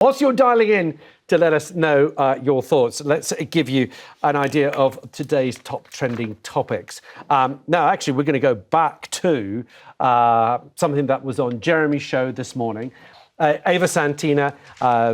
Whilst you're dialing in to let us know your thoughts, let's give you an idea of today's top trending topics. Now, actually, we're going to go back to something that was on Jeremy's show this morning. Ava Santina,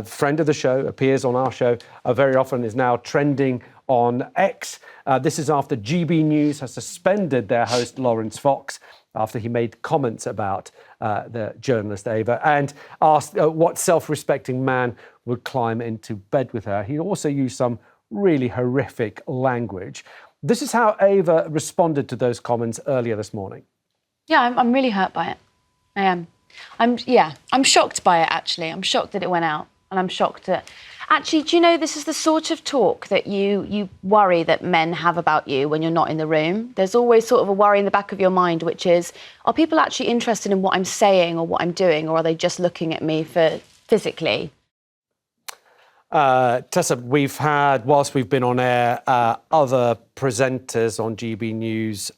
friend of the show, appears on our show very often, is now trending on X. This is after GB News has suspended their host, Laurence Fox, after he made comments about the journalist Ava and asked what self-respecting man would climb into bed with her. He also used some really horrific language. This is how Ava responded to those comments earlier this morning. Yeah, I'm really hurt by it. I am. I'm shocked by it, actually. I'm shocked that it went out, and I'm shocked that... Actually, do you know, this is the sort of talk that you worry that men have about you when you're not in the room. There's always sort of a worry in the back of your mind, which is, are people actually interested in what I'm saying or what I'm doing, or are they just looking at me for physically? Tessa, we've had, whilst we've been on air, other presenters on GB News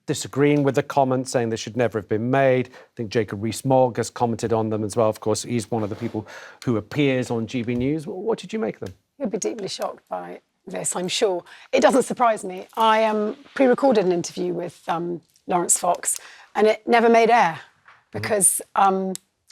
disagreeing with the comments, saying they should never have been made. I think ReesMogg has commented on them as well. Of course, he's one of the people who appears on GB News. What did you make of them? You'll be deeply shocked by this, I'm sure. It doesn't surprise me. I pre-recorded an interview with Laurence Fox, and it never made air because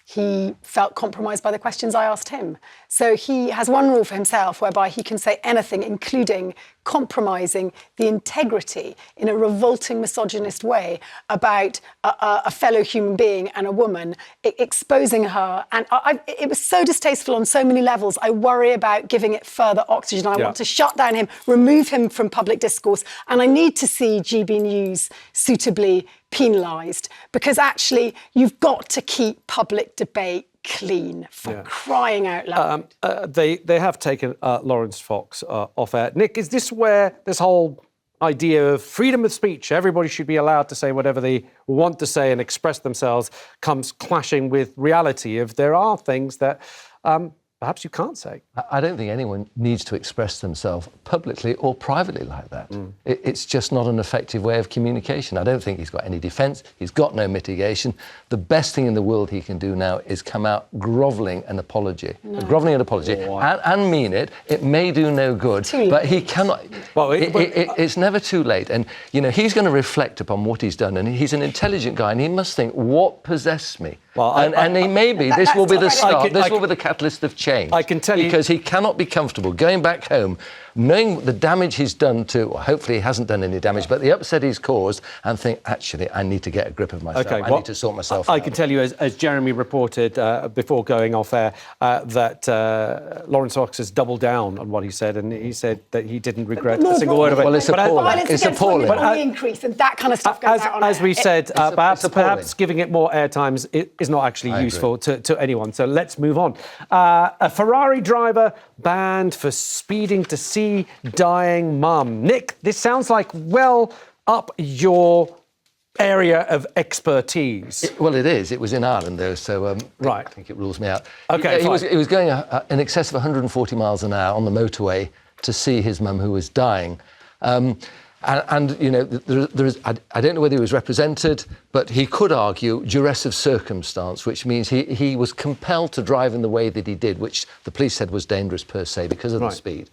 he felt compromised by the questions I asked him. So he has one rule for himself whereby he can say anything, including compromising the integrity in a revolting misogynist way about a fellow human being and a woman, exposing her. And it was so distasteful on so many levels. I worry about giving it further oxygen. I want to shut down him, remove him from public discourse. And I need to see GB News suitably penalised, because actually you've got to keep public debate clean, for crying out loud. They have taken Laurence Fox off air. Nick, is this where this whole idea of freedom of speech, everybody should be allowed to say whatever they want to say and express themselves, comes clashing with reality of there are things that perhaps you can't say? I don't think anyone needs to express themselves publicly or privately like that. It's just not an effective way of communication. I don't think he's got any defence. He's got no mitigation. The best thing in the world he can do now is come out grovelling an apology. Grovelling an apology and mean it. It may do no good, but he cannot... Well, it's never too late. And, you know, he's going to reflect upon what he's done, and he's an intelligent guy, and he must think, what possessed me? Well, this will be the start. This will be the catalyst of change. I can tell you, because he cannot be comfortable going back home, knowing the damage he's done to. Well, hopefully, he hasn't done any damage, but the upset he's caused, and think, actually, I need to get a grip of myself. I need to sort myself out. I can tell you, as Jeremy reported before going off air, that Laurence Fox has doubled down on what he said, and he said that he didn't regret a single word of it. Well, it's appalling. It's appalling. But the increase and that kind of stuff goes out on as we said, perhaps giving it more airtime is not actually useful to anyone. So let's move on. A Ferrari driver banned for speeding to see dying mum. Nick, this sounds like well up your area of expertise. Well, it is. It was in Ireland, though, so I think it rules me out. OK, he was going in excess of 140 miles an hour on the motorway to see his mum, who was dying. And you know, I don't know whether he was represented, but he could argue duress of circumstance, which means he was compelled to drive in the way that he did, which the police said was dangerous per se because of the speed.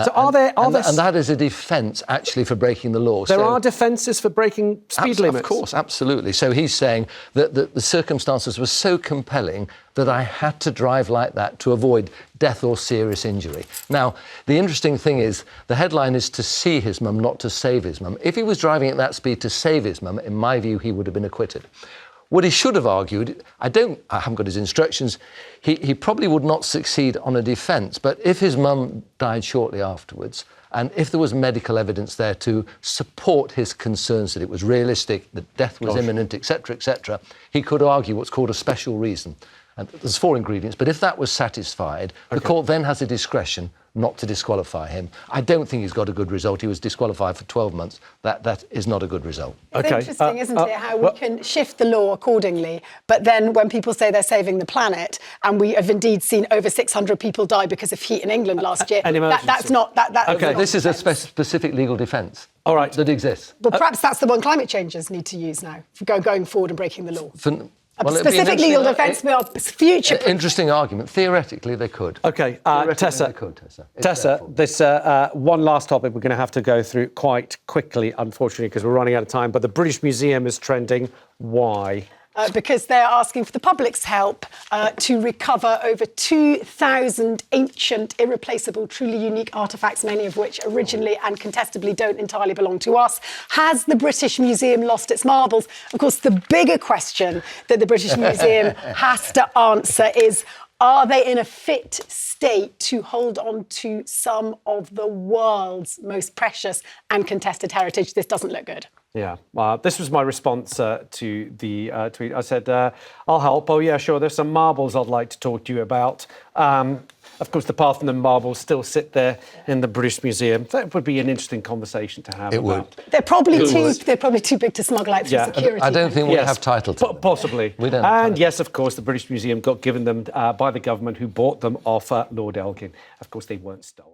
So and that is a defence, actually, for breaking the law. There are defences for breaking speed limits? Of course, absolutely. So he's saying that the circumstances were so compelling that I had to drive like that to avoid death or serious injury. Now, the interesting thing is, the headline is to see his mum, not to save his mum. If he was driving at that speed to save his mum, in my view, he would have been acquitted. What he should have argued, I haven't got his instructions, he probably would not succeed on a defence, but if his mum died shortly afterwards, and if there was medical evidence there to support his concerns that it was realistic, that death was imminent, etc., he could argue what's called a special reason. And there's 4 ingredients, but if that was satisfied, the court then has a discretion not to disqualify him. I don't think he's got a good result. He was disqualified for 12 months. That is not a good result. It's interesting, isn't it, how we can shift the law accordingly, but then when people say they're saving the planet, and we have indeed seen over 600 people die because of heat in England last year, that's not... This is a specific legal defence. All right. That exists. Well, perhaps that's the one climate changers need to use now, for going forward and breaking the law. Well, it'd be an Specifically, your interesting- defence bill, future. Interesting argument. Theoretically, they could. Okay, Theoretically, Tessa. they could, Tessa. It's their Tessa, fault. this one last topic we're going to have to go through quite quickly, unfortunately, because we're running out of time. But the British Museum is trending. Why? Because they're asking for the public's help to recover over 2,000 ancient, irreplaceable, truly unique artefacts, many of which originally and contestably don't entirely belong to us. Has the British Museum lost its marbles? Of course, the bigger question that the British Museum has to answer is, are they in a fit state to hold on to some of the world's most precious and contested heritage? This doesn't look good. Yeah, this was my response to the tweet. I said, I'll help. Oh, yeah, sure. There's some marbles I'd like to talk to you about. Of course, the Parthenon marbles still sit there in the British Museum. That would be an interesting conversation to have. It would. They're probably too big to smuggle out through security. I don't think we Yes. have title to them. Possibly. We don't have And title. yes, of course, the British Museum got given them by the government who bought them off Lord Elgin. Of course, they weren't stolen.